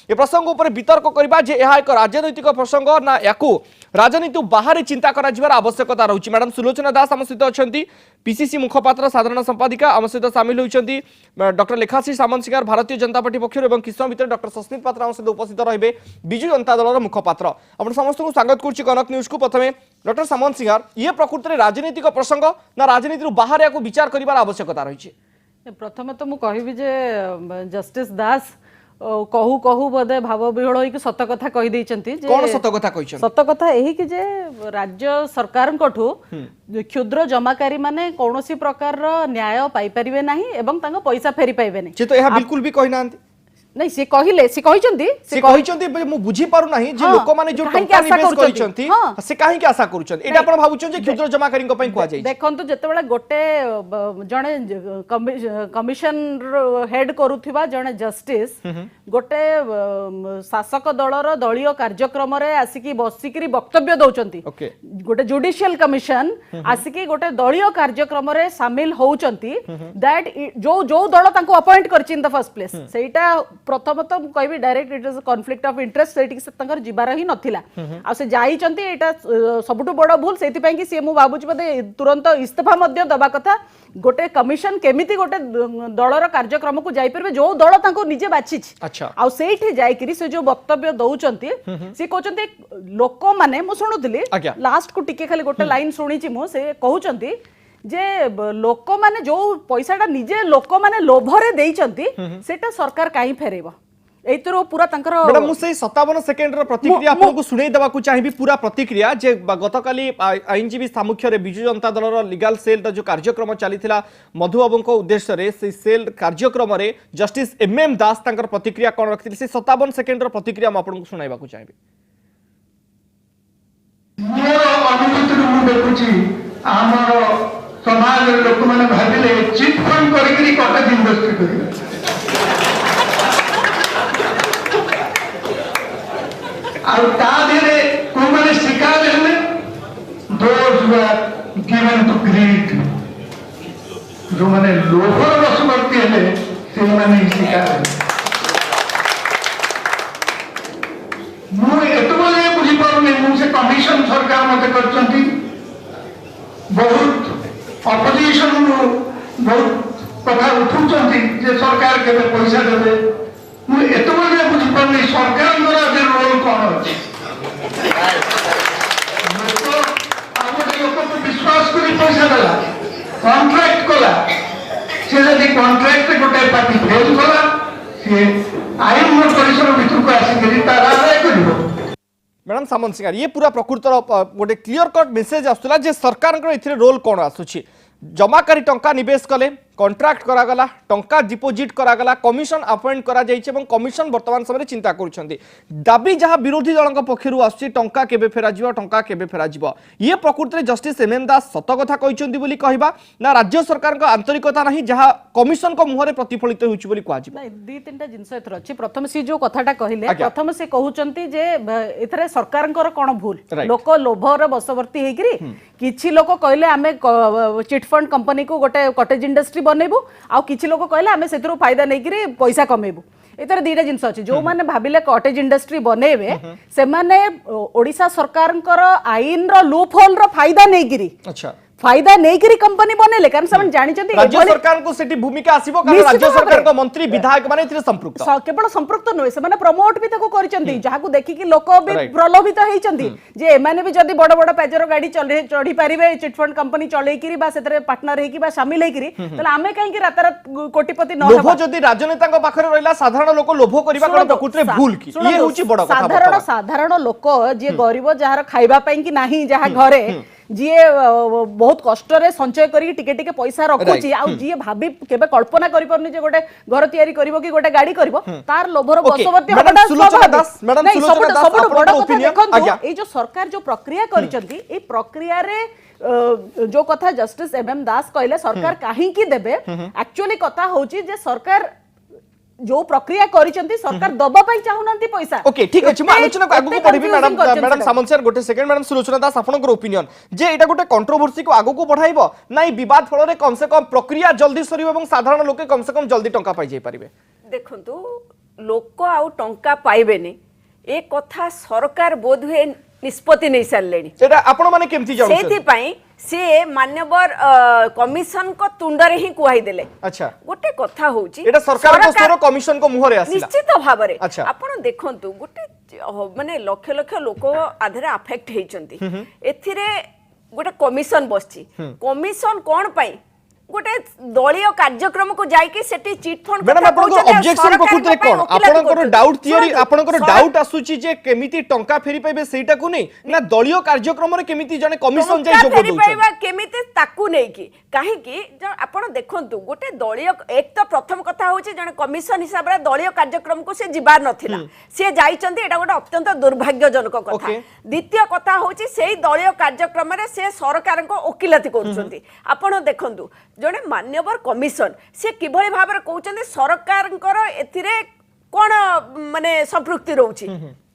ए प्रसंग उपर वितर्क करबा जे यह एक राजनैतिक प्रसंग ना याकू राजनीति बाहर चिंता करा जिवार आवश्यकता रहुछि। मैडम सुलोचना दास आम सहित अछंती, पीसीसी मुखपात्र साधारण संपादिका आम सहित सामिल होइछंती डॉक्टर लेखाश्री सामंतसिंगार भारतीय जनता पार्टी पक्षर एवं किसम भितर डॉक्टर सस्मित पात्र आम सहित उपस्थित रहिबे बिजु जनता दलर मुखपात्र। आपण समस्त को स्वागत करछि कनक न्यूज को। प्रथमे डॉक्टर सामंतसिंगार, ये प्रकृति में राजनीतिक प्रसंग ना राजनीति बाहर याकू विचार करिवार आवश्यकता रहिछि? प्रथम तो मु कहबी जे जस्टिस दास कहू कहू बोधे भाव विहल होइक सत कथा कहि दैछंती। कोन सत कथा कहिछन? सत कथा एही कि जे राज्य सरकार कोठू क्षुद्र जमाकारी माने कोनोसी प्रकार रो न्याय पाई परिबे नाही एवं तांको पैसा फेरी पाइबे नाही। से तो यह बिल्कुल भी कहि नांती। नहीं से कहिले से कहिचंती मु बुझी पारु नाही जे लोक माने जो टंका निवेश करिसंती से काहे के आशा करूछन? एटा आपण भाबुछन जे क्षुद्र जमाकारी को पई कुआ जाई। देखंतु जेतेबेला गोटे जणे कमिशन हेड करूथिबा जणे जस्टिस गोटे शासक दलर दलीय कार्यक्रम रे आसिकी बसिकरी वक्तव्य दउचंती, गोटे जुडिशियल कमिशन आसिकी गोटे दलीय कार्यक्रम रे शामिल होउचंती, दैट जो जो दल तांको अपॉइंट करछि इन द फर्स्ट प्लेस सेटा प्रथमतः मु कहबी direct it is conflict of interest Sethi से तंकर जिबार ही नथिला। आ से जाईचंती एटा सबटु बड़ भूल सेति पई कि से मु बाबुची बदे तुरंत इस्तीफा मध्य दबा कथा। गोटे कमिशन केमिति गोटे दलर कार्यक्रम को जाई परबे जो दल तांको निजे बाछिछ। अच्छा आ सेठी जाईकरी से जो वक्तव्य दउचंती से कहउचंती लोक माने मु सुनुतली लास्ट को टिके खाली गोटे लाइन सुनिची मु से कहउचंती जे लोक माने जो पैसाटा निजे लोक माने लोभरे देइचंती सेटा सरकार काई फेरेबो एतरो पूरा तंकर। मैडम मु से 57 सेकेंड रो प्रतिक्रिया आपको सुनै देबा को चाहिबी पूरा प्रतिक्रिया जे गतकाली आईनजीबी सामुख्य रे बिजु जनता दल रो लीगल सेल जो कार्यक्रम चलीथिला मधु बाबू को उद्देश्य रे से सेल कार्यक्रम रे जस्टिस एमएम दास तंकर प्रतिक्रिया कोन रखथिले से 57 सेकेंड रो प्रतिक्रिया हम आपको सुनाइबा को चाहिबी। मोर अनुभूति मु देखुची हमर समाज लोक मैंने भाविले चिट फंड करी कटक इन्वेस्ट करेंगे को मैंने शिकार हेले दोज गिवन टू ग्रीड जो मैंने लोभर वशवर्ती हेले से मैंने शिकार मुझे बुझी पारे मुझे कमिशन सरकार मत कर बहुत अपोजिशन बहुत कथा उठुचंती जे सरकार के पैसा देबे मु एतबे बुझी परनी सरकार द्वारा जे रोल कोन अछि लोक को विश्वास करी पैसा देला कॉन्ट्रैक्ट कला से यदि कॉन्ट्रैक्ट गोटे पार्टी फेल कला से आईन परिसर भितर को आसी करी तारा करिवो। मैडम सामंतसिंगार, ये पूरा प्रकृत गोटे क्लियर कट मेसेज आसुला जे सरकार एथिरे रोल कोन आसुछि? जमाकारी टंका निवेश कले कॉन्ट्रैक्ट करागला टंका डिपोजिट करागला कमिशन अपॉइंट करा जाइछे एवं कमिशन वर्तमान समय चिंता करूछंती दाबी जहां विरोधी दलक पक्षरु आसुछि टंका केबे फेरा जिवो टंका केबे फेरा जिवो ये प्रकृति रे जस्टिस एमएम दास सत कथा कहिसंती बोली कहबा ना राज्य सरकार का आंतरिकता नहीं जहां कमिशन को मुहरे प्रतिफलित होउछि बोली कहै जिवो? दी तीनटा जिंस एथर अछि। प्रथम से जो कथाटा कहिले प्रथम से कहउचंती जे एथरे सरकारनकर कोन भूल लोक लोभर बसवर्ती हेकरी किछि लोक कहले आमे चिट फंड कंपनी को गोटे कॉटेज इंडस्ट्री बनैबू आ किछि लोक कहले आमे सेतरो फायदा नै करी पैसा कमेबू। एतर दीटा जिंस अछि जो माने भाबिले कॉटेज इंडस्ट्री बनेबे से माने ओडिसा सरकारनकर आईन रो लूप होल रो फायदा नै करी अच्छा फायदा नहीं करी कंपनी बनेले कारण से जानि चंती राज्य सरकार को सेठी भूमिका आसीबो कारण राज्य सरकार को मंत्री विधायक माने इथिरे संपृक्त केवल संपृक्त नय से माने प्रमोट भी तको करिसंती जहा को देखि कि लोक भी प्रलोभित हेइचंती जे एमाने भी जदी बड़ बड़ पैजर गाड़ी चढ़ी पारिबे चिट फंड कंपनी चलै करी बा सेतरे पार्टनर हेकि बा शामिल हेकरी तले आमे काहे कि रातारात कोटिपति न लोभ जदी राजनेता को पाखरे रहला साधारण लोक लोभ करिबा कोन प्रकृति रे भूल कि ये होची बड़ कथा। साधारण लोक जे गरीब जहार खाइबा पई कि नाही जहा घरे जी बहुत कष्ट रे संचय करी टिके टिके पैसा रखुची आ जी भाबी केबे कल्पना करि परनी जे गोटे घर तयारी करिवो कि गोटे गाड़ी करिवो तार लोभर बसवर्ती होबा सुलोचना दास मैडम सुलोचना दास सब बड़ कथा देखंतु ए जो सरकार जो प्रक्रिया करिसंती ए प्रक्रिया रे जो कथा जस्टिस एमएम दास कहले सरकार काहे की देबे एक्चुअली कथा होची जे सरकार जो प्रक्रिया करिसंती सरकार दबा पई चाहुनंती पैसा। ओके ठीक अछि मैं आलोचना को आगु को पढिबी मैडम सामंतसिंगार गोटे सेकंड मैडम सुलोचना दास आपनकर ओपिनियन जे एटा गोटे कंट्रोवर्सी को आगु को बढ़ाइबो नाइ विवाद फल रे कम से कम प्रक्रिया जल्दी सरिबो एवं साधारण लोके कम से कम जल्दी टंका पाइ जाय परिबे? देखंतु लोक आउ टंका पाइबेनी ए कथा सरकार बोध हुए निष्पत्ति नहीं सारे सेटा आपण माने केमती जानु से सी मान्यवर कमिशन को तुंडरे ही कुहाई देले। अच्छा गोटे कथा होची एटा सरकार को स्तर कमिशन को मुहरे आसिला निश्चित भाव रे अच्छा आपण देखंतु गोटे माने लक्ष लक्ष लोक आधरे अफेक्ट हेचंती एथिरे गोटे कमिशन बसची कमिशन कोन पई गोटे दलीय कार्यक्रम को जाइके सेठी चिट फंड मैडम आपन ऑब्जेक्शन प्रकृति कोन आपन डाउट थियरी आपन डाउट आसुची जे केमिति टंका फेरी पाइबे सेटा को नै ना दलीय कार्यक्रम रे केमिति जने कमिशन जाय जोग फेरी पाइबा केमिति ताकू नै की काहे की आपन देखंतु गोटे दलीय एक तो प्रथम कथा होची जने कमिशन हिसाब रे दलीय कार्यक्रम को से जिबार नथिला से जाइचंती एटा गोटे अत्यंत दुर्भाग्यजनक कथा द्वितीय कथा होची सेही दलीय कार्यक्रम रे से सरकार को ओकिलाती करछंती आपन देखंतु जने मान्यवर कमिशन से किभଳି भाबरे कहउचंदी सरकारଙ୍କର एथिरे कोन माने संपृक्ति रहउची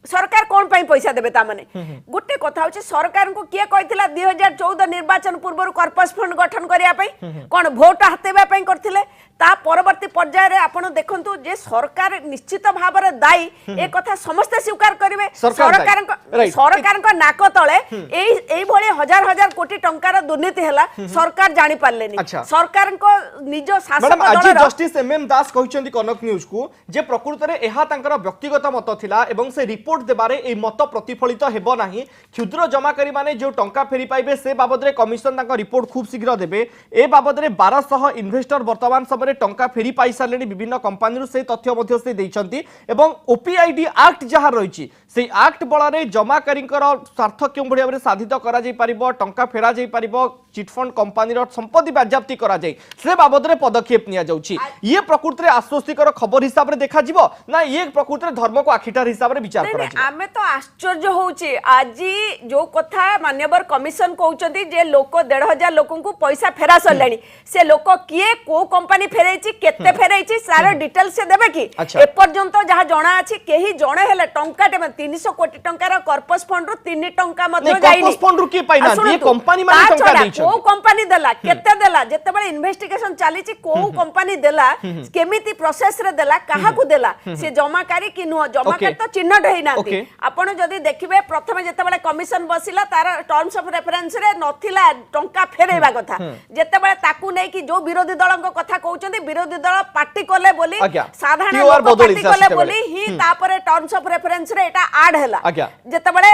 सरकार कोन पई पैसा देबे ता माने गोटे कथा होची सरकार को किए कहितला 2014 निर्वाचन पूर्व कॉर्पस फंड गठन करिया पई कोन वोट हातेबा पई करथिले ता परवर्ती पर्याय रे आपण देखंतु जे सरकार निश्चित भाव रे दायी ए कथा समस्त स्वीकार करिवे सरकार को नाक तळे एई भली हजार हजार कोटी टंकार दुर्नीति हला सरकार जानि पारलेनी सरकार को निज शासन मैडम आज जस्टिस एमएम दास कहिसंदी कनक न्यूज को जे प्रकृति रे एहा तांकर व्यक्तिगत मत थिला एवं से रिपोर्ट देबारे ए मत प्रतिफलित हेबो नाही क्षुद्र जमाकारी माने जो टंका फेरी पाइबे से बाबद रे कमिशन तांकर रिपोर्ट खूब शीघ्र देबे ए बाबद रे 1200 इन्वेस्टर वर्तमान समय टंका फेरी पाई सारे विभिन्न कंपानी से तथ्य मध्य से देइछंती एवं ओपीआईडी एक्ट जहाँ रही से एक्ट बल जमाकारी स्वार्थ क्यों भाव में साधित करा जाई परिबो टंका फेरा जाई परिबो चिटफंड कंपानी संपत्ति बाज्याप्ति करा जाई से बाबद में पदक्षेप निया जाउची ये प्रकृति में आश्वस्तिकर खबर हिसाब से देखा जिवो ना ये प्रकृति में धर्म को आखिटार हिसाब से विचार करा जाई आमे तो आश्चर्य होउची आज जो कथा मान्यवर कमिशन कहउचंती जे लोक 1500 लोकन को पैसा फेरा सरलानी से लोक किए को कंपनी फेरेची केते फेरेची सारा डिटेल से देबे की ए पर्यंत जहा जणा अछि केही जणे हेले टंका 300 कोटी टंकार कॉर्पस फंड रु 3 टंका मध्य जाईनी कॉर्पस फंड रु की पाइना ये कंपनी माने टंका दैछ को कंपनी देला केते देला जते बळे इन्वेस्टिगेशन चालीची को कंपनी देला केमिति प्रोसेस रे देला काहा को देला से जमाकारी कि नो जमाकारी तो चिन्हट हेई नांती आपण जदी देखिबे प्रथमे जते बळे कमिशन बसिला तार टर्म्स ऑफ रेफरेंस रे नथिला टंका फेरेबा कथा जते बळे ताकू नै कि जो विरोधी दलक कथा कहउचंदी विरोधी दल पार्टी कोले बोली साधारण लोक पार्टी कोले बोली ही तापरे टर्म्स ऑफ रेफरेंस रे एटा ऐड हैला जते बळे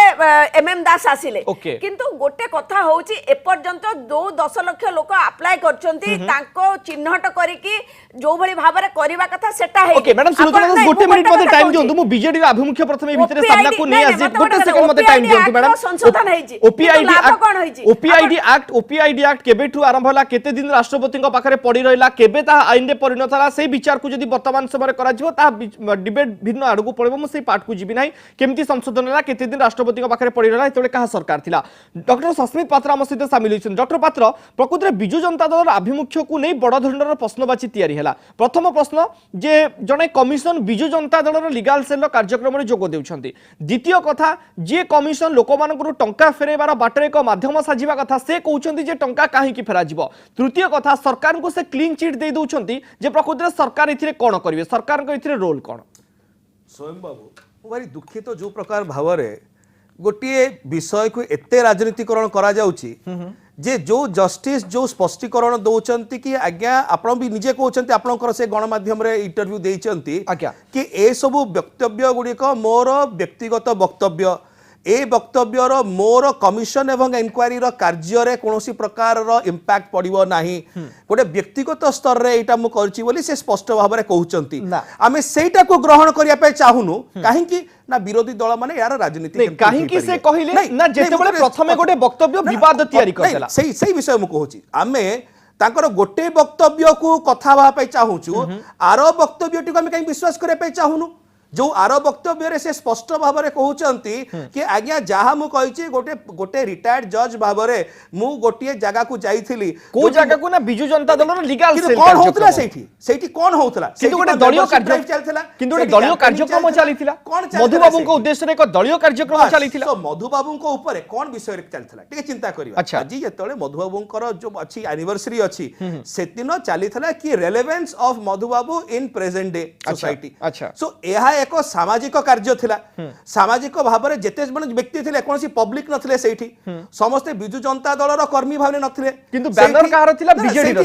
एमएम दास आसिले किंतु गोटे कथा होउची ए पर्यंत 10 लाख लोक अप्लाई करचंती तांको चिन्हट करिकि जो भली भाबरे करिवा कथा सेटा है ओके मैडम सुरजन गोटे मिनिट मते टाइम दियंतु मु बीजेडी रा अभिमुख्य प्रथमे भितरे सामना को नै आजि गोटे सेकंड मते टाइम दियंतु मैडम संशोधन हेजी ओपीआईडी एक्ट केबेठु आरंभ होला केते दिन राष्ट्रपति को पाखरे पड़ी रहला केबे ता आईन रे परिणत होला से विचार को जदी वर्तमान समय करा जिवो ता डिबेट भिन्न आडू को पड़बो मु से पार्ट को जिबि नाही केमती संशोधन होला केते दिन राष्ट्रपति को पाखरे पड़ी रहला एतोले कहा सरकार थिला डॉक्टर सस्मित पात्र हम सहित शामिल होइछन डॉक्टर पात्र प्रकृति रे बिजु जनता दल अभिमुख्य को नै बड़ धरणर प्रश्नवाची तयारी हैला प्रथम प्रश्न जे जने commission Biju Janata Dal legal cell कार्यक्रम रे जोग देउछंती द्वितीय कथा जे कमिशन लोक मानकर टंका फेरेबार बाटरे एक माध्यम साजिबा कथा से कहउछंती जे टंका काहे की फेरा जिवो तृतीय कथा सरकार को से क्लीन चिट दे दउछंती जे प्रकृति रे सरकार इथिरे कोन करिवे सरकार को इथिरे रोल कोन स्वयं बाबू भारी दुखित जो प्रकार भाव रे गोटे विषय को एते राजनीतिकरण करा जाउची जे जो जस्टिस जो स्पष्टीकरण दौरान कि आज्ञा आपण भी निजे कहते आपंकर से गणमाध्यम इंटरव्यू देइचंती कि ए सबु वक्तव्य गुड़िक मोर व्यक्तिगत वक्तव्य ए वक्तव्यर मोर कमिशन एवं इनक्वारी कार्य रे कोनोसी प्रकार इम्पैक्ट पड़िबो नाही गोटे व्यक्तिगत स्तर रे एटा मु करछि बोली से स्पष्ट भाव रे कहउचंती आमे सेटा को ग्रहण करिया पे चाहुनु काहे कि ना विरोधी दल माने यार राजनीति काहे कि से कहिले ना जेते बळे प्रथमे गोटे वक्तव्य विवाद तयारी करला सही विषय मु कहउछि आमे तांकर गोटे वक्तव्य को कथा बा पे चाहुछु आरो वक्तव्यटी को आमे काई विश्वास करे पे चाहुनु जो आर वक्तव्य से स्पष्ट भाव में कहते कि आज्ञा जहाँ मु कही गोटे गोटे रिटायर्ड जज भाव में मु गोटे जगह को जाइली को जगह को ना बिजु जनता दल लीगल सेल कौन होतला सेठी कौन होतला किंतु गोटे दलीय कार्यक्रम चलीथिला मधु बाबू को उद्देश्य रे एक दलीय कार्यक्रम चलीथिला तो मधु बाबू को ऊपर कौन विषय रे चलथिला टिके चिंता करिवा अच्छा। आज जेतले मधु बाबू को जो अछि एनिवर्सरी अछि सेदिन चलीथिला कि relevance of Madhu Babu in present day society अच्छा। सो एहा एक सामाजिक कार्य थिला सामाजिक भाव में जेते व्यक्ति थिले कोनसी पब्लिक नथिले सेठी समस्त बिजु जनता दल रो कर्मी भावने नथिले किंतु बैनर कहार थिला बीजेडी रो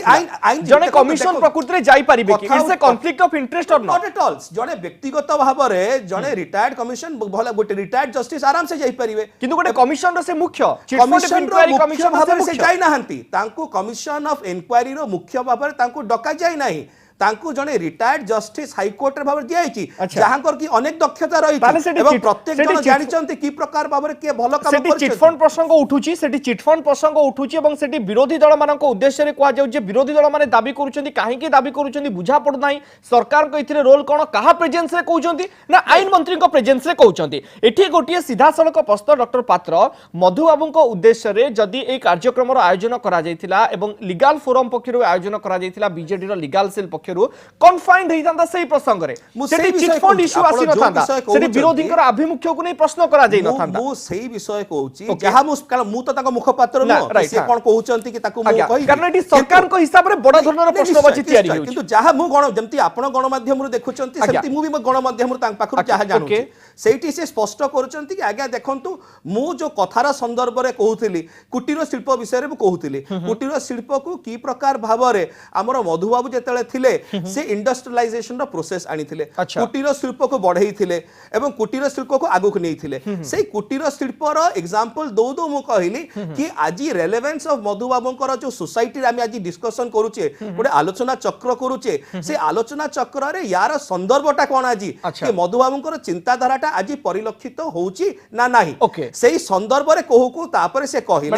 जने कमिशन प्रकृति रे जाई परिबे कि is a conflict of interest और नॉट एट ऑल जने व्यक्तिगत भाव में जने रिटायर्ड कमिशन भला गोटे रिटायर्ड जस्टिस आराम से जाई परिबे किंतु गोटे कमिशन रो से मुख्य कमिशन भाव में से जाई नाहंती तांको कमिशन ऑफ इंक्वायरी रो मुख्य भाव में तांको डका जाई नाही तांको जने रिटायर्ड जस्टिस हाईकोर्ट रे भाव दिया हिची जहां कर की अनेक दक्षता रही एवं प्रत्येक जन जानि चंती की प्रकार भाव रे के भलो काम सेठी चिटफंड प्रसंग उठुची सेठी चिटफंड प्रसंग उठुची एवं सेठी विरोधी दल मानक उद्देश्य रे कुआ जाउ जे विरोधी दल माने दाबी करूचंती काहे के दाबी करूचंती बुझा पड़ नाही सरकार को इथिरे रोल कोन कहा प्रेजेंस रे कहउचंती ना आईन मंत्री को प्रेजेंस रे कहउचंती एठी गोटिए सीधा सड़क प्रश्न डॉक्टर पात्र मधु बाबू को उद्देश्य रे जदी ए कार्यक्रम रो आयोजन करा जायतिला एवं लीगल फोरम पक्षरु आयोजन करा जायतिला बीजेडी रो लीगल सेल कन्फाइंड होई थांदा सही प्रसंग रे सेठी चिटफंड इश्यू आसी न थांदा सेठी विरोधी कर अभिमुख्य को नै प्रश्न करा जाई न थांदा मु सही विषय कहउची जहा मु तो ताको मुखपात्र न से कोन कहउचंती कि ताको मु कहि कारण एटी सरकार को हिसाब रे बडा धरनर प्रश्न बची तयारी होई किंतु जहा मु गण जेमति आपण गण माध्यम रे देखुचंती सेति मु भी गण माध्यम रे तांग पाखरु जहा जानु सेठी से स्पष्ट करूचंती कि आज्ञा देखंतु मु जो कथार संदर्भ रे कहउथिली कुटीर शिल्प विषय रे मु कहउथिली कुटीर शिल्प को की प्रकार भाव रे हमर मधु बाबू जेतले थिले से इंडस्ट्रियलाइजेशन रो प्रोसेस आनिथिले कुटीर शिल्प को बढ़ाई थिले एवं कुटीर शिल्प को आगु को नेइथिले सेही कुटीर शिल्प रो एग्जांपल दो मु कहिली कि आजि रेलेवेंस ऑफ मधु बाबू को जो सोसाइटी रे हम आज डिस्कशन करूचे गोटे आलोचना चक्र करूचे से आलोचना चक्र रे यार संदर्भटा कोन आजि कि मधु बाबू को चिंताधाराटा आज परिलक्षित होउची ना नाही सेही संदर्भ रे कहू तापर से कहिले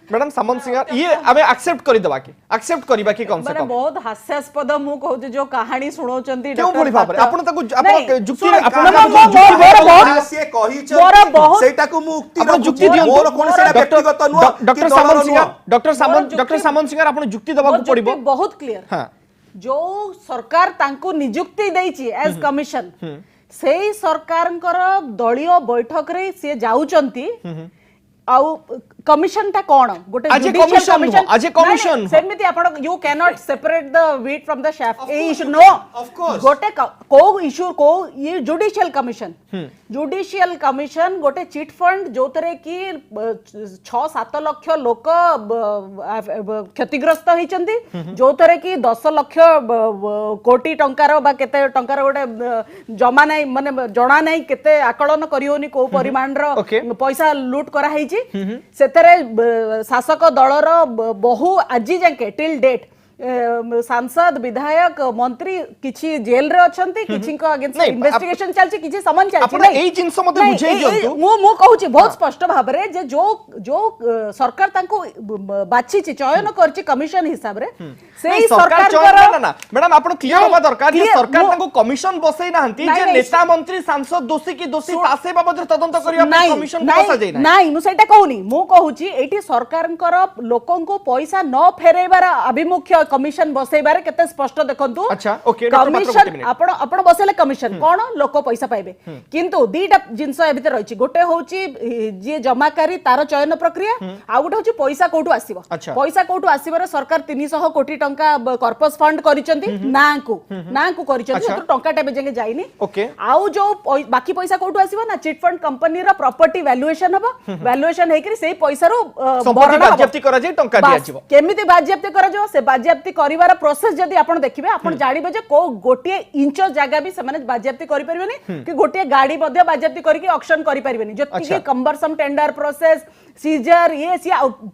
मैडम सामंत सिंह ये हमें एक्सेप्ट कर देबा की एक्सेप्ट करबा की कम से कम बहुत हास्यास्पद मु कहू जो कहानी सुनाउचंती क्यों बोली भाबरे आपण ताको आपण जुक्ति से कहि छ सेटा को मुक्ति रो जुक्ति दियो मोर कोन से व्यक्तिगत नु डॉक्टर सामंत सिंह आपण जुक्ति देबा को पड़िबो बहुत क्लियर हां जो सरकार तांको नियुक्ति देछि एज कमिशन सेही सरकारनकर दलीय बैठक रे से जाउचंती आउ कमिशन टा कोन गोटे जुडिशियल कमिशन सेमिति आपण you can not separate the wheat from the chaff a issue no of course गोटे को इशू को ये जुडिशियल कमिशन गोटे चिट फंड जो तरे की 6-7 लाख लोक क्षतिग्रस्त होइचंती जो तरे की 10 लाख कोटी टंकार बा केते टंकार गोटे जमा नै माने जणा नै केते आकलन करियोनी को परिमाण रो पैसा लूट करा हैची शासक दलर बहु आज जाके टिल डेट सांसद विधायक मंत्री किछि जेल रे अछंती किछि को अगेंस्ट इन्वेस्टिगेशन चलछि किछि समन चलछि नै एई जिंस मते बुझै दियंतु मु कहूछि बहुत स्पष्ट भाव रे जे जो सरकार तांको बाछि छि चयन करछि कमिशन हिसाब रे सेही सरकार चयन ना मैडम आपण क्लियर होबा दरकार जे सरकार तांको कमिशन बसै नाहंती जे नेता मंत्री सांसद दोषी की दोषी तासे बाबद तदंत करिया कमिशन बसा जाय ना नै मु सेटा कहूनी मु कहूछि एठी सरकारनकर लोकन को पैसा न फेरेबार अभिमुख्य कमिशन बसैबारे केते स्पष्ट देखंतु अच्छा ओके कमिशन आपण बसेले कमिशन कोन लोक पैसा पाइबे किंतु दीटा जिंस ए भीतर रहिछि गोटे होउछि जे जमाकारी तार चयन प्रक्रिया आ गोटे होउछि पैसा कोठु आसीबो पैसा कोठु आसीबारे सरकार 300 कोटी टंका कॉर्पस फंड करिसंती नांकु करिसंती तो टंका टेबे जंगे जाइनी आउ जो बाकी पैसा कोठु आसीबो ना चिट फंड कंपनी रा प्रॉपर्टी वैल्यूएशन हबो वैल्यूएशन हेकरी सेही पैसा रो संपत्ति बाज्याप्ति करा जाय टंका दिया जिवो केमिति बाज्याप्ति करा जाय से बाज्याप्ति करिवार प्रोसेस जदी आपण देखिबे आपण जानिबे जे को गोटे इंच जगह भी से बाज्याप्ति करि परिबेनी कि गोटे गाड़ी मध्ये बाज्याप्ति करके ऑक्शन करि परिबेनी जति कि कंबरसम टेंडर प्रोसेस सीजर ये सी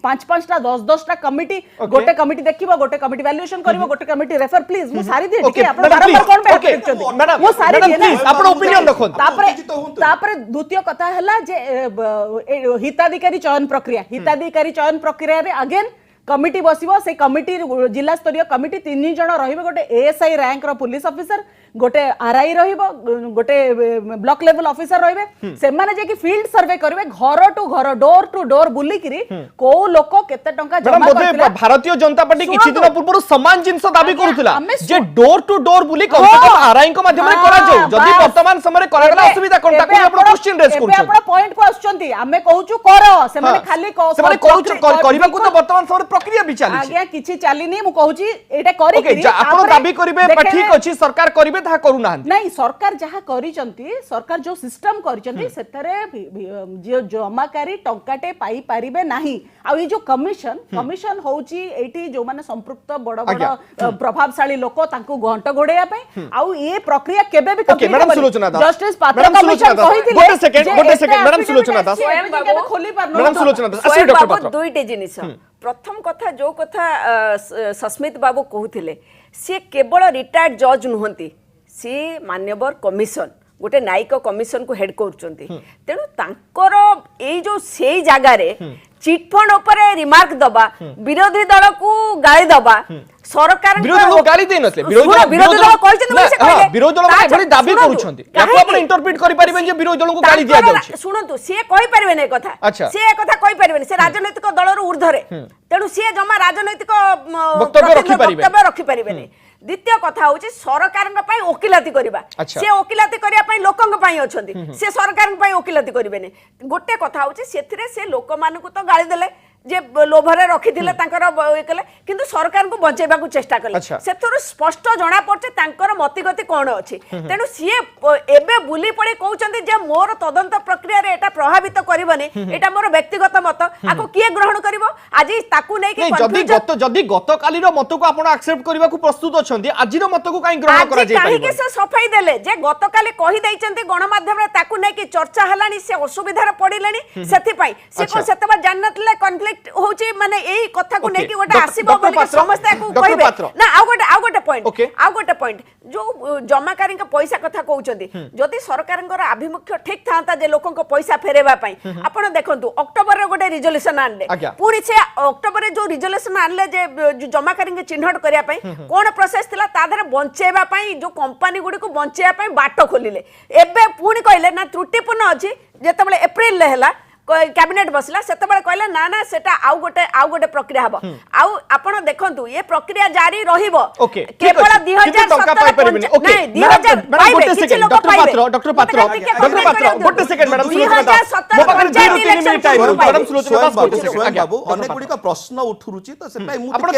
5-5 टा 10-10 टा कमिटी गोटे कमिटी देखिबो गोटे कमिटी वैल्यूएशन करिवो गोटे कमिटी रेफर प्लीज मु सारी दे कि आपण बारंबार कोन पे करछथि मैडम मु सारी दे प्लीज आपण ओपिनियन रखो तापरे द्वितीय कथा हला जे हिताधिकारी चयन प्रक्रिया रे अगेन कमिटी बसिबो से कमिटी जिला स्तरीय कमिटी 3 जण रहिबे गोटे एएसआई रैंक रो पुलिस ऑफिसर गोटे आरआई रहिबो गोटे ब्लॉक लेवल ऑफिसर रहिबे से माने जे कि फील्ड सर्वे करबे घर टू घर डोर टू डोर बुली करी को लोक केते टंका जमा करथिला। भारतीय जनता पार्टी किछि दिन पूर्व समान जिंस दाबी करूथिला आमे जे डोर टू डोर बुली कम से कम आरआई को माध्यम रे करा जाऊ जदी वर्तमान समय करा गला असुविधा कोन ताको आपण क्वेश्चन रेज करू आपण पॉइंट को आछंती आमे कहूछु कर से माने खाली से माने कहूछु करबा को तो वर्तमान समय प्रक्रिया भी चाली आज्ञा किछि चालिनी मु कहूछि एटा करी ओके आपण दाबी करिवे ठीक अछि सरकार करिवे ता करू ना नहीं सरकार जहा करिसंती सरकार जो सिस्टम करिसंती सेतरे जो जमाकारी टंकाटे पाई पारिबे नाही आ ई जो कमिशन होउची एटी जो माने संपृक्त बड़ बड़ प्रभावशाली लोक तांको घंट घोड़ेया पे आ ये प्रक्रिया केबे भी ओके मैडम सुलोचना दास जस्टिस पात्र कमिशन कहिथिले गोटे सेकंड मैडम सुलोचना दास खोली पार मैडम सुलोचना दास स्वयं डॉक्टर बाबू पात्र दुईटे जिनिस प्रथम कथा जो कथा सस्मित बाबू कहूथिले सी केवल रिटायर्ड जज नुहंती सी मान्यवर कमिशन गोटे न्यायिक कमिशन को हेड करूचंती तेणु तांकर एई जो सेई जागारे चिटफंड ऊपर रिमार्क दबा विरोधी दल को गाली दबा सरकार विरोधी दल गाली दे नथले विरोधी दल कहछन से कहले विरोधी दल माने एभली दाबी करूछंती याको आपण इंटरप्रेट करि परिबेन जे विरोधी दल को गाली दिया जाउछि सुनंतु से कहि परिबे नै कथा से कथा कहि परिबे से राजनैतिक दल रो ऊर्ध्वरे तेणु से जमा राजनैतिक वक्तव्य रखि परिबे नै द्वितीय कथा होची सरकार वकिलाती करबा से वकिलाती करिया लोकंग पई अछंती से सरकार पई वकिलाती करिवे नै गोटे कथा होची सेथिरे से लोक मानकु तो गाली देले जे लोभरे रखिथिले तांकर कले किंतु सरकार को बचेबा को चेष्टा कले सेथुर स्पष्ट जणा पड़ছে तांकर मतिगति कोन अछि तेनु सिए एबे बुली पड़ी कहउचंती जे मोर तदंत प्रक्रिया रे एटा प्रभावित करबनी एटा मोर व्यक्तिगत मत आको किए ग्रहण करबो आजि ताकू नै कि जदी गत काली रो मत को आपण एक्सेप्ट करबा को प्रस्तुत अछंती आजि रो मत को काई ग्रहण करा जाय काहे के से सफाई देले जे गत काली कहि दैचंती गणमाध्यम रे ताकू नै कि चर्चा हलानी से असुविधा रे पडिलेनी सेथि पई से को सेतबा जाननतले कॉन्फ्लिक्ट होची माने एई कथा को नै कि गोटे आसीबो बोली समस्त को कहबे ना आ गोटे पॉइंट जो जमाकारी का पैसा कथा कहउचंती जदि सरकारंकर आभिमुख्य ठीक थांता जे लोकन को पैसा फेरेबा पई आपण देखंतु अक्टोबर रे गोटे रिजोल्यूशन आनले पूरी से अक्टोबर रे जो रिजोल्यूशन आनले जे जमाकारी के चिन्हट करिया पई कोन प्रोसेस थिला ता धरे बंचेबा पई जो कंपनी गुडी को बंचेबा पई बाट खोलिले एबे पूरी कहले ना त्रुटिपूर्ण अछि जेतबेले अप्रैल ले हला कैबिनेट बसला सेतबेले कहले ना ना सेटा आउ गोटे प्रक्रिया हबो आउ आपण देखंतु ये प्रक्रिया जारी रहिबो केवल 2017 नहीं 2000 गोटे सेकंड डॉक्टर पात्र गोटे सेकंड मैडम सुलोचना मो पाखरे 2-3 मिनिट टाइम मैडम सुलोचना गोटे सेकंड बाबू अनेक गुडी का प्रश्न उठुरुची तो से मु आपण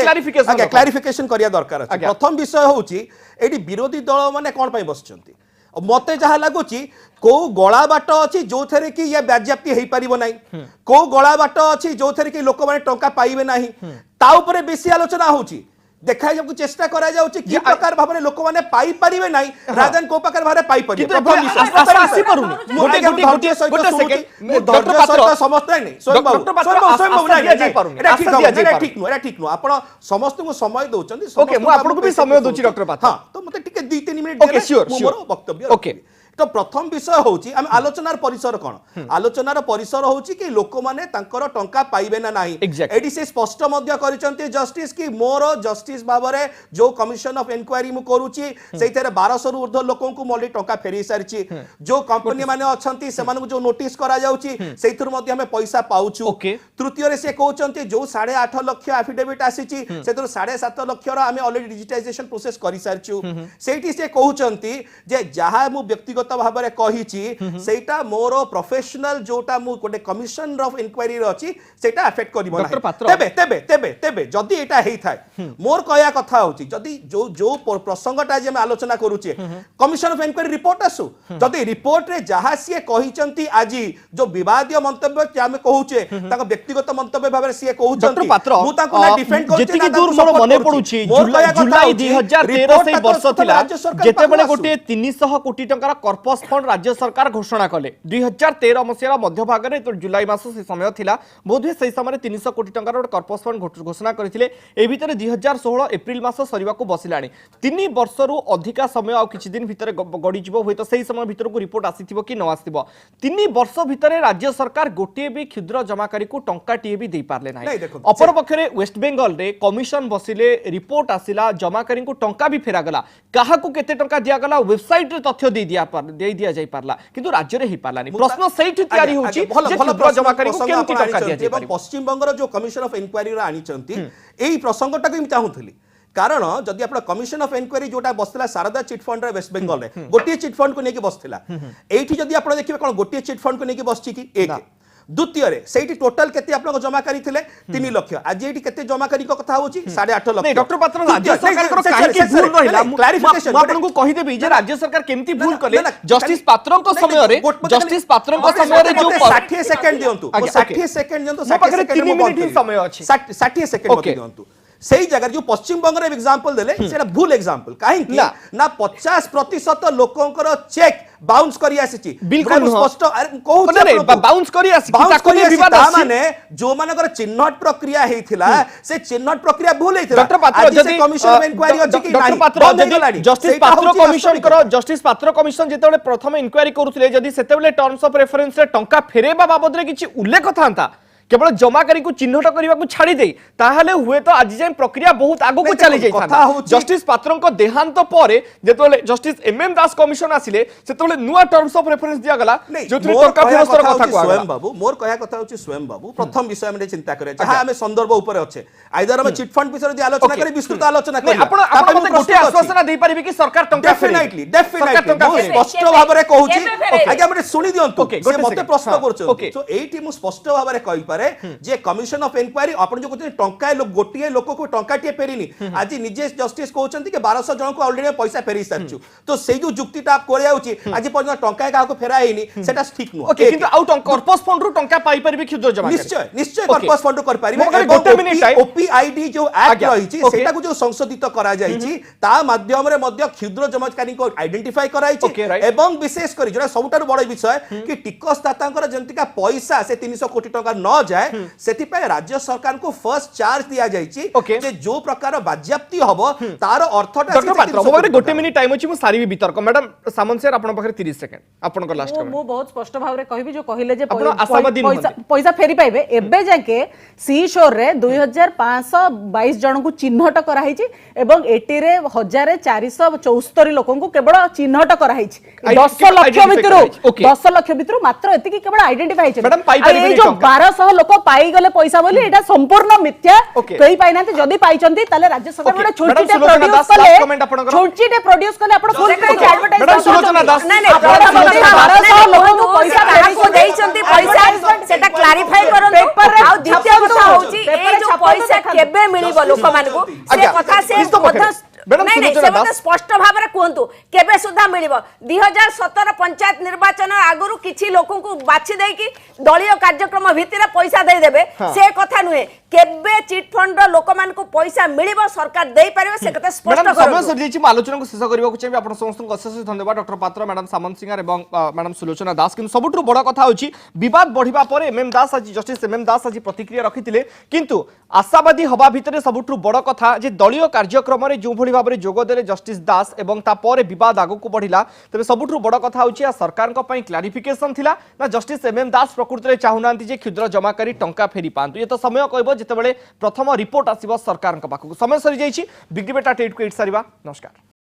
क्लैरिफिकेशन करिया दरकार अछि प्रथम विषय होउची एडी विरोधी दल माने कोन पई बसचंती मते जहा लगुची को गला बाट अच्छी जो थे कि ये बाज्याप्ति हो पार ना को गला बाट अच्छी जो थे कि लोक मैंने टंका पाइबे ना ता उपरे बेसी आलोचना होची देखा जाऊ चेष्टा करा जाउची कि प्रकार भाबरे लोक माने पाई परिबे नै राजन को प्रकार भाबरे पाई परिबे किंतु आसी करूनी गोटे सेकंड डॉक्टर पात्र समस्त नै स्वयं बाबू नै जाई पारुनी एटा ठीक नो आपण समस्त को समय दोचंदी ओके मु आपन को भी समय दोची डॉक्टर पात्र हां तो मते टिके 2-3 मिनिट ओके श्योर मोर वक्तव्य ओके तो प्रथम विषय होची हम आलोचनार परिसर कोन आलोचनार परिसर होची कि लोक माने तांकर टंका पाइबे ना नाही एडी से स्पष्ट मध्य करिसंती जस्टिस कि मोर जस्टिस बाबरे जो कमिशन ऑफ इंक्वायरी मु करूची सेइथरे 1200 रु ऊर्ध्व लोकन को मोली टंका फेरी सारिची जो कंपनी माने अछंती सेमान को जो नोटिस करा जाउची सेइथुर मध्य हम पैसा पाउछु तृतीय रे से कहउचंती जो 8.5 लाख एफिडेविट आसीची सेथुर 7.5 लाख रो हम ऑलरेडी डिजिटाइजेशन प्रोसेस करि सारिछु सेइठी से कहउचंती जे जहा मु व्यक्तिगत भाबरे कहिची सेटा मोर प्रोफेशनल जोटा मु गोटे कमिशन ऑफ इंक्वायरी रे अछि सेटा अफेक्ट करबो ना तेबे जदी एटा हेई थाए मोर कहया कथा होची जदी जो जो प्रसंगटा जे हम आलोचना करूचे कमिशन ऑफ इंक्वायरी रिपोर्ट आसु जदी रिपोर्ट रे जहा सिए कहिचंती आजी जो विवादीय मंतव्य जे हम कहूचे ताको व्यक्तिगत मंतव्य भाबरे सिए कहूचंती मु ताको ना डिफेंड करचे जेतिकी दूर मोर मने पडुची जुलाई 2013 से वर्ष थिला जेते बेले गोटे 300 कोटी टंकार कर्पस फंड राज्य सरकार घोषणा कले 2013 मसीहार मध्य भाग में जुलाई मास से समय थिला बोधे से समय 300 कोटी टंकार कर्पस फंड घोषणा करथिले ए भितर 2016 एप्रिल मास सरीबा को बसिलाणी 3 वर्षरु अधिका समय आ किछि दिन भितर गडी जिवो होय तो सही समय भितर को रिपोर्ट आसीथिबो कि न आसीथिबो 3 वर्ष भितर राज्य सरकार गोटे भी क्षुद्र जमाकारी को टंकाटिए भी दे पारले नाही अपर पक्षरे वेस्ट बेंगल रे कमिशन बसिले रिपोर्ट आसिला जमाकारी को टंका भी फेरा गला कहा को केते टंका दिया गला वेबसाइट रे तथ्य दे दिया जाई पारला किंतु राज्य रे ही पारलानी प्रश्न सहीठी तयारी होची जे क्षुद्र जमाकारी को केमति टंका दिया जाई एवं पश्चिम बंगर जो कमिशन ऑफ इंक्वायरी रा आनिचंती एई प्रसंगटा को चाहूथली कारण जदि आप कमिशन ऑफ इंक्वायरी जोटा बसला शारदा चिट फंड रे वेस्ट बेंगल रे गोटे चिट फंड को नेकी बसथिला एठी जदि आप देखिबे कोन गोटे चिट फंड को नेकी बसची कि एक द्वितीय रे सेठी टोटल केते आपन जमाकारी थिले 3 लाख आज एठी केते जमाकारी को कथा होची 8.5 लाख नहीं डॉक्टर पात्र राज्य सरकार को काहे की भूल रहिला क्लैरिफिकेशन आपन को कहि देबी जे राज्य सरकार केमती भूल कले जस्टिस पात्रन को समय रे जस्टिस पात्रन को समय रे जो 60 सेकंड दियंतु 60 सेकंड दियंतु 60 सेकंड 3 मिनिट ही समय अछि 60 सेकंड मत दियंतु सही जगह जो पश्चिम बंगर एग्जांपल देले सेटा भूल एग्जांपल काहे कि ना 50% लोकंकर चेक बाउंस करी आसीची बिल्कुल स्पष्ट कहू नै बाउंस करी आसी ताको नै विवाद आसी माने जो मानकर चिन्हट प्रक्रिया हेथिला से चिन्हट प्रक्रिया भूल हेथिला डॉक्टर पात्र जदी कमिशन ऑफ इंक्वायरी अछि कि डॉक्टर पात्र जदी जस्टिस पात्र कमिशन करो जस्टिस पात्र कमिशन जेतेबेले प्रथम इंक्वायरी करूथिले जदी सेतेबेले टर्म्स ऑफ रेफरेंस रे टंका फेरेबा बाबद रे किछि उल्लेख थांता केवल जमाकारी को चिन्हट करने को छाड़ी दे ताहले हुए तो आज जाए प्रक्रिया बहुत आगो को चली जाई जस्टिस पात्रन को देहांत परे जेतोले जस्टिस एमएम दास कमिशन आसिले सेतोले नुवा टर्म्स ऑफ रेफरेंस दिया गला जोतरे टंका फेरस्तर कथा को स्वयं बाबू मोर कहया कथा होची स्वयं बाबू प्रथम विषय में चिंता करे जहां हमें संदर्भ ऊपर अच्छे आइदर हम चिट फंड विषय दी आलोचना करे विस्तृत आलोचना करे आपण आपण मते गोटे आश्वासन दे परिबे कि सरकार टंका डेफिनेटली स्पष्ट भाव रे कहूची आगे हम सुनी दियंतु से मते प्रश्न करछ तो एठी मु स्पष्ट भाव रे कहि पारे जे कमिशन ऑफ इंक्वायरी आपण जो कहते टंका लोग गोटिए लोक को टंकाटिए फेरिनी आज निजे जस्टिस कहउछंती कि 1200 जन को ऑलरेडी पैसा फेरी सारछु तो सेई जो जुक्तिटा कोरे आउची आज पर्यंत टंका का को फेरा हेनी सेटा ठीक नो ओके किंतु आउट कर्पस फंड रु टंका पाई परबे क्षुद्र जमा निश्चय निश्चय कर्पस फंड कर परिबे गोटे मिनिट ओपीआईडी जो एक्ट रहिची सेटा को जो संशोधित करा जाईची ता माध्यम रे मध्य क्षुद्र जमाकारी को आइडेंटिफाई कराईची एवं विशेष करी जोरा सबटार बड़ विषय कि टिकस दातांकर जंतिका पैसा से 300 कोटी टंका न जाए सेति पे राज्य सरकार को फर्स्ट चार्ज दिया जाईची जे जो प्रकार बाज्याप्ति हबो तार अर्थटा डॉक्टर पात्र मोबाइल गोटे मिनिट टाइम अछि मु सारी वितर्क मैडम सामंत सर आपन पाखरे 30 सेकंड आपन को लास्ट मु बहुत स्पष्ट भाव रे कहबी जो कहिले जे पैसा फेरी पाइबे एबे जाके सी शोर रे 2522 जन को चिन्हट करा हिची एवं एटी रे 1474 लोकन को केवल चिन्हट करा हिची 10 लाख भितरु मात्र एति की केवल आइडेंटिफाई छै ए जो 1200 लोक पाई गले पैसा बोली एटा संपूर्ण मिथ्या कई पाई नाते जदी पाइचंती ताले राज्य सरकार गोटे छोटीटे प्रोड्यूस कले आपण फुल पेज एडवर्टाइज सुलोचना दास नै नै 1200 लोक को पैसा काको देइचंती पैसा सेटा क्लैरिफाई करन पेपर रे आ द्वितीय कथा होची ए जो पैसा केबे मिलिबो लोक मान को से कथा से स्पष्ट भाव में कहतु केबे सुधा मिल 2017 पंचायत निर्वाचन आगु किसी लोक बाछि देकी दलीय कार्यक्रम भितर पैसा दे देबे से कथा नुहे केबे चिट फंड लोक मान को पैसा मिलिबो सरकार दे पारिबो से कथा स्पष्ट करू समय सर जेची आलोचना को शेष करबा को चाहिए आपण समस्त को अशेष धन्यवाद डॉक्टर पात्र मैडम सामंत सिंह एवं मैडम सुलोचना दास किंतु सबुठु बड़ कथा होची विवाद बढ़िबा पर एमएम दास आज जस्टिस एमएम दास आज प्रतिक्रिया रखिथिले किंतु आशावादी हवा भितर सबुठु बड़ कथा जे दलीय कार्यक्रम रे जो भली भाव रे जोग देले जस्टिस दास एवं तापर विवाद आगो को बढ़िला तबे सबुठु बड़ कथा होची सरकार को पई क्लैरिफिकेशन थिला ना जस्टिस एमएम दास प्रकृति रे चाहुनांती जे क्षुद्र जमाकारी टंका फेरी पांतु ये तो समय कहबो जेतेबेले प्रथम रिपोर्ट आसीबो सरकार पाखु समय सरी जाईछि बिग डिबेट 8 को 8 सारिबा नमस्कार।